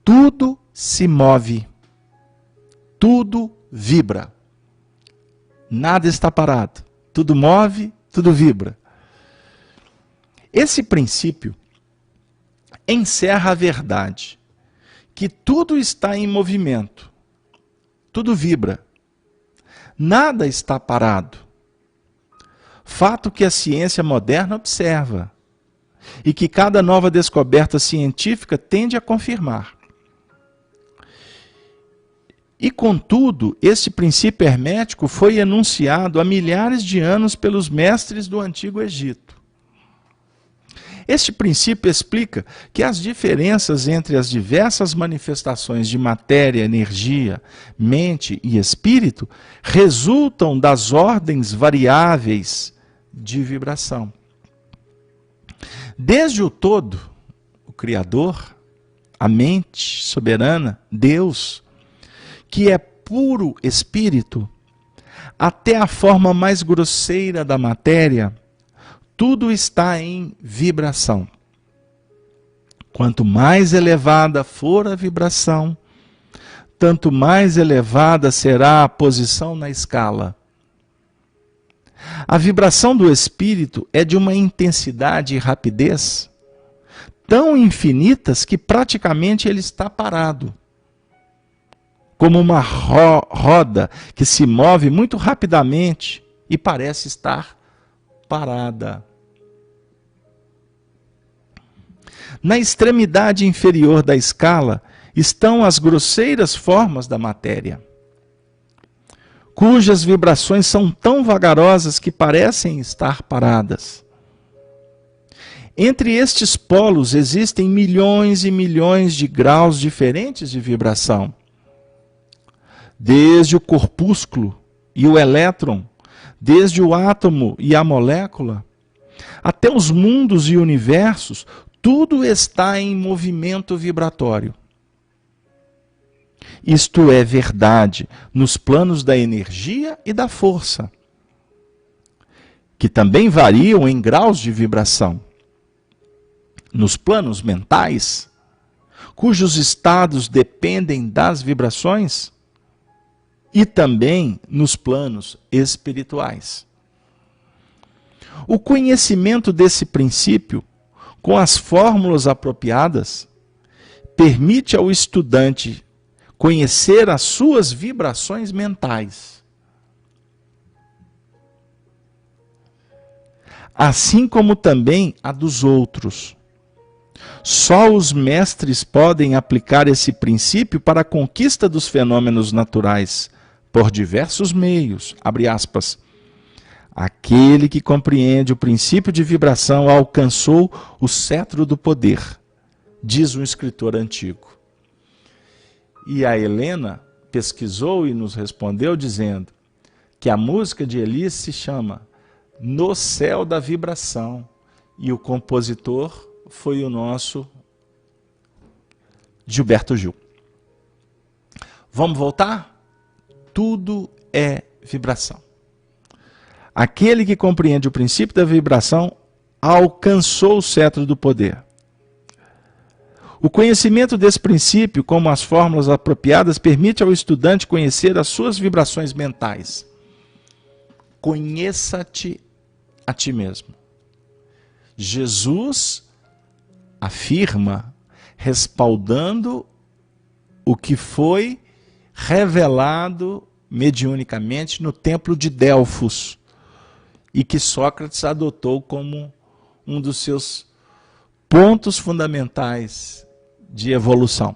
Tudo se move. Tudo vibra. Nada está parado. Tudo move, tudo vibra. Esse princípio encerra a verdade, que tudo está em movimento, tudo vibra, nada está parado. Fato que a ciência moderna observa e que cada nova descoberta científica tende a confirmar. E, contudo, esse princípio hermético foi enunciado há milhares de anos pelos mestres do Antigo Egito. Este princípio explica que as diferenças entre as diversas manifestações de matéria, energia, mente e espírito resultam das ordens variáveis de vibração. Desde o todo, o Criador, a mente soberana, Deus, que é puro espírito, até a forma mais grosseira da matéria, tudo está em vibração. Quanto mais elevada for a vibração, tanto mais elevada será a posição na escala. A vibração do espírito é de uma intensidade e rapidez tão infinitas que praticamente ele está parado. Como uma roda que se move muito rapidamente e parece estar parada. Na extremidade inferior da escala estão as grosseiras formas da matéria, cujas vibrações são tão vagarosas que parecem estar paradas. Entre estes polos existem milhões e milhões de graus diferentes de vibração. Desde o corpúsculo e o elétron, desde o átomo e a molécula, até os mundos e universos, tudo está em movimento vibratório. Isto é verdade nos planos da energia e da força, que também variam em graus de vibração. Nos planos mentais, cujos estados dependem das vibrações, e também nos planos espirituais. O conhecimento desse princípio, com as fórmulas apropriadas, permite ao estudante conhecer as suas vibrações mentais, assim como também a dos outros. Só os mestres podem aplicar esse princípio para a conquista dos fenômenos naturais, por diversos meios, abre aspas. Aquele que compreende o princípio de vibração alcançou o cetro do poder, diz um escritor antigo. E a Helena pesquisou e nos respondeu dizendo que a música de Elis se chama No Céu da Vibração, e o compositor foi o nosso Gilberto Gil. Vamos voltar? Tudo é vibração. Aquele que compreende o princípio da vibração alcançou o cetro do poder. O conhecimento desse princípio, como as fórmulas apropriadas, permite ao estudante conhecer as suas vibrações mentais. Conheça-te a ti mesmo. Jesus afirma, respaldando o que foi revelado mediunicamente no templo de Delfos, e que Sócrates adotou como um dos seus pontos fundamentais de evolução.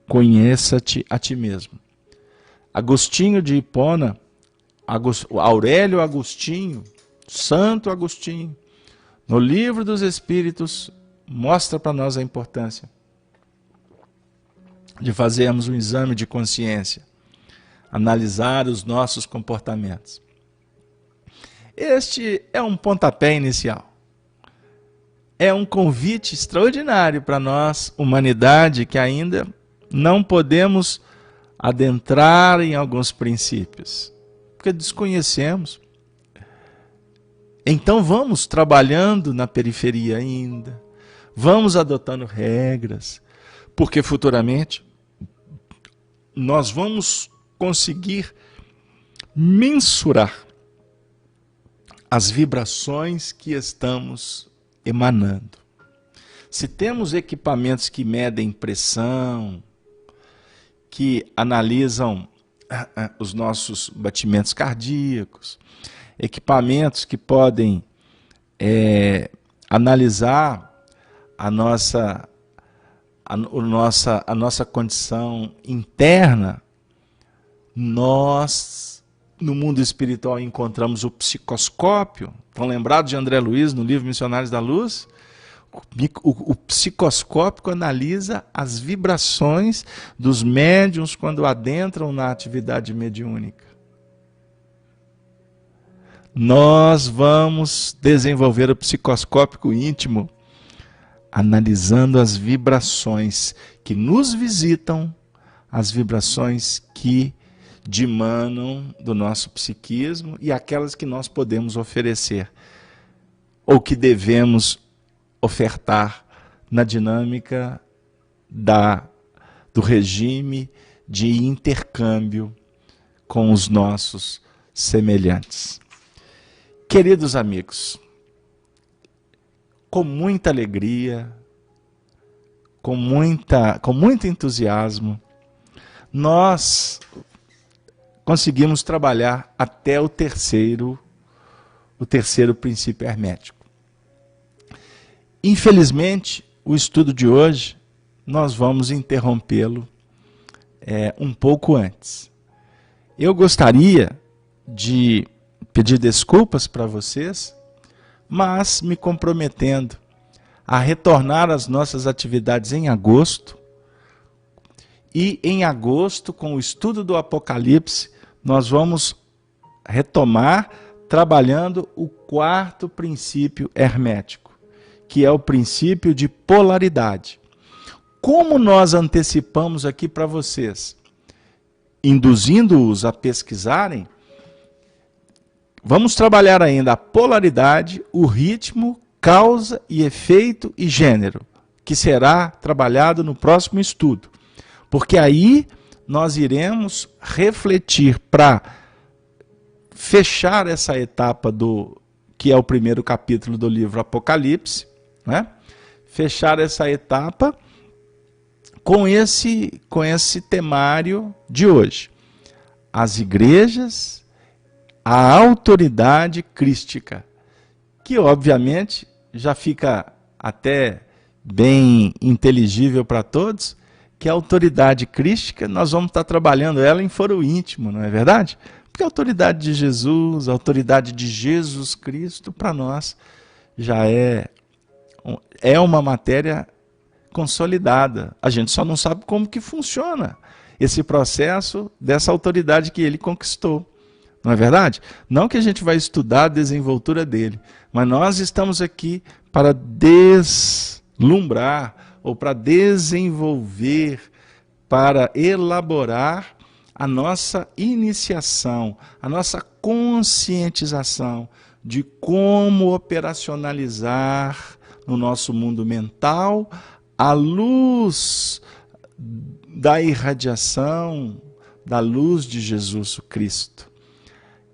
Conheça-te a ti mesmo. Agostinho de Hipona, Aurélio Agostinho, Santo Agostinho, no Livro dos Espíritos, mostra para nós a importância de fazermos um exame de consciência, analisar os nossos comportamentos. Este é um pontapé inicial. É um convite extraordinário para nós, humanidade, que ainda não podemos adentrar em alguns princípios, porque desconhecemos. Então vamos trabalhando na periferia ainda, vamos adotando regras, porque futuramente nós vamos conseguir mensurar as vibrações que estamos emanando. Se temos equipamentos que medem pressão, que analisam os nossos batimentos cardíacos, equipamentos que podem analisar a nossa condição interna, nós, no mundo espiritual, encontramos o psicoscópio. Estão lembrados de André Luiz no livro Missionários da Luz? O psicoscópio analisa as vibrações dos médiuns quando adentram na atividade mediúnica. nós vamos desenvolver o psicoscópico íntimo, analisando as vibrações que nos visitam, as vibrações que dimanam do nosso psiquismo e aquelas que nós podemos oferecer, ou que devemos ofertar na dinâmica do regime de intercâmbio com os nossos semelhantes. Queridos amigos, com muita alegria, com muito entusiasmo, nós conseguimos trabalhar até o terceiro princípio hermético. Infelizmente, o estudo de hoje, nós vamos interrompê-lo um pouco antes. Eu gostaria de pedir desculpas para vocês, mas me comprometendo a retornar às nossas atividades em agosto. E em agosto, com o estudo do Apocalipse, nós vamos retomar trabalhando o quarto princípio hermético, que é o princípio de polaridade. Como nós antecipamos aqui para vocês, induzindo-os a pesquisarem, vamos trabalhar ainda a polaridade, o ritmo, causa e efeito e gênero, que será trabalhado no próximo estudo. Porque aí nós iremos refletir para fechar essa etapa que é o primeiro capítulo do livro Apocalipse, né? Fechar essa etapa com esse temário de hoje. As igrejas, a autoridade crística, que obviamente já fica até bem inteligível para todos, que a autoridade crística, nós vamos estar trabalhando ela em foro íntimo, não é verdade? Porque a autoridade de Jesus, a autoridade de Jesus Cristo, para nós, já é uma matéria consolidada. A gente só não sabe como que funciona esse processo dessa autoridade que ele conquistou. Não é verdade? Não que a gente vai estudar a desenvoltura dele, mas nós estamos aqui para deslumbrar ou para desenvolver, para elaborar a nossa iniciação, a nossa conscientização de como operacionalizar no nosso mundo mental a luz da irradiação, da luz de Jesus Cristo,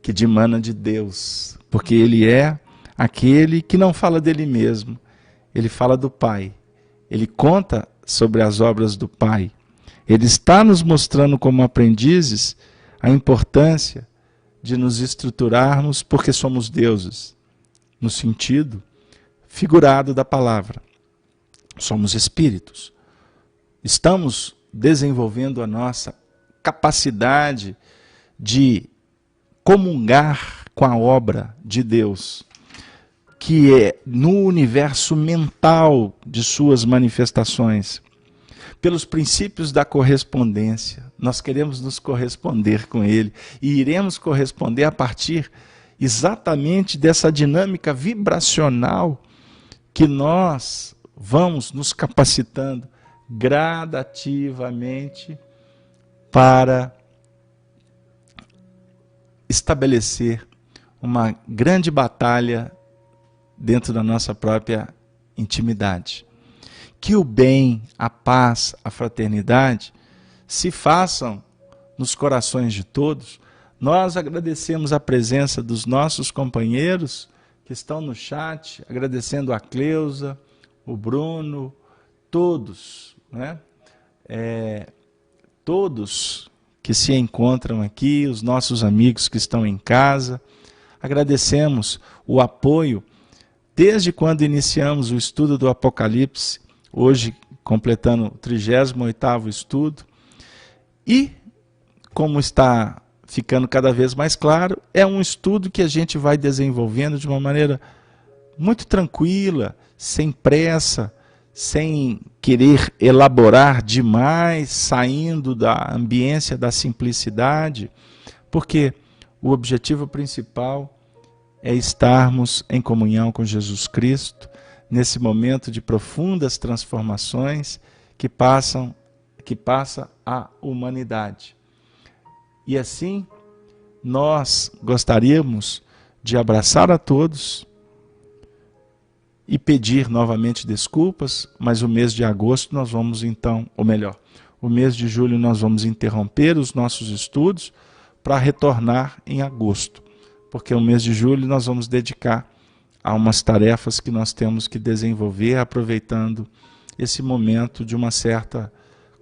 que dimana de Deus, porque Ele é aquele que não fala dele mesmo, Ele fala do Pai, Ele conta sobre as obras do Pai, Ele está nos mostrando como aprendizes a importância de nos estruturarmos porque somos deuses, no sentido figurado da palavra. Somos espíritos. Estamos desenvolvendo a nossa capacidade de comungar com a obra de Deus, que é no universo mental de suas manifestações. Pelos princípios da correspondência, nós queremos nos corresponder com Ele e iremos corresponder a partir exatamente dessa dinâmica vibracional que nós vamos nos capacitando gradativamente para estabelecer uma grande batalha dentro da nossa própria intimidade. Que o bem, a paz, a fraternidade se façam nos corações de todos. Nós agradecemos a presença dos nossos companheiros que estão no chat, agradecendo a Cleusa, o Bruno, todos, né? Todos que se encontram aqui, os nossos amigos que estão em casa. Agradecemos o apoio desde quando iniciamos o estudo do Apocalipse, hoje completando o 38º estudo. E, como está ficando cada vez mais claro, é um estudo que a gente vai desenvolvendo de uma maneira muito tranquila, sem pressa, sem querer elaborar demais, saindo da ambiência da simplicidade, porque o objetivo principal é estarmos em comunhão com Jesus Cristo, nesse momento de profundas transformações que passa a humanidade. E assim, nós gostaríamos de abraçar a todos e pedir novamente desculpas, mas o mês de agosto nós vamos então, ou melhor, o mês de julho nós vamos interromper os nossos estudos para retornar em agosto, porque o mês de julho nós vamos dedicar a umas tarefas que nós temos que desenvolver, aproveitando esse momento de uma certa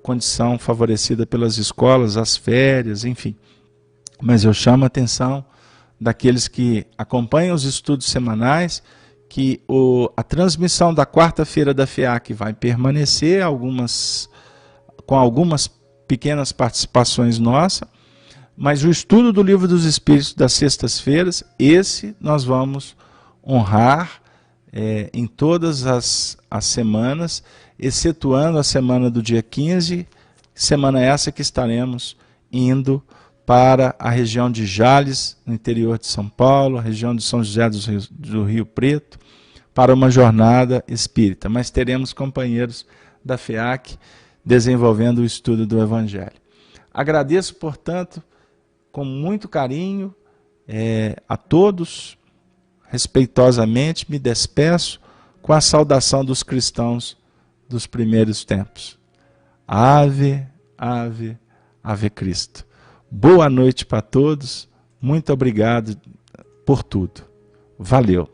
condição favorecida pelas escolas, as férias, enfim. Mas eu chamo a atenção daqueles que acompanham os estudos semanais, que a transmissão da quarta-feira da FEAC vai permanecer, com algumas pequenas participações nossas, mas o estudo do Livro dos Espíritos das sextas-feiras, esse nós vamos honrar em todas as semanas, excetuando a semana do dia 15, semana essa que estaremos indo para a região de Jales, no interior de São Paulo, a região de São José do Rio Preto, para uma jornada espírita. Mas teremos companheiros da FEAC desenvolvendo o estudo do Evangelho. Agradeço, portanto, com muito carinho a todos, respeitosamente me despeço com a saudação dos cristãos dos primeiros tempos. Ave, ave, ave Cristo. Boa noite para todos, muito obrigado por tudo. Valeu.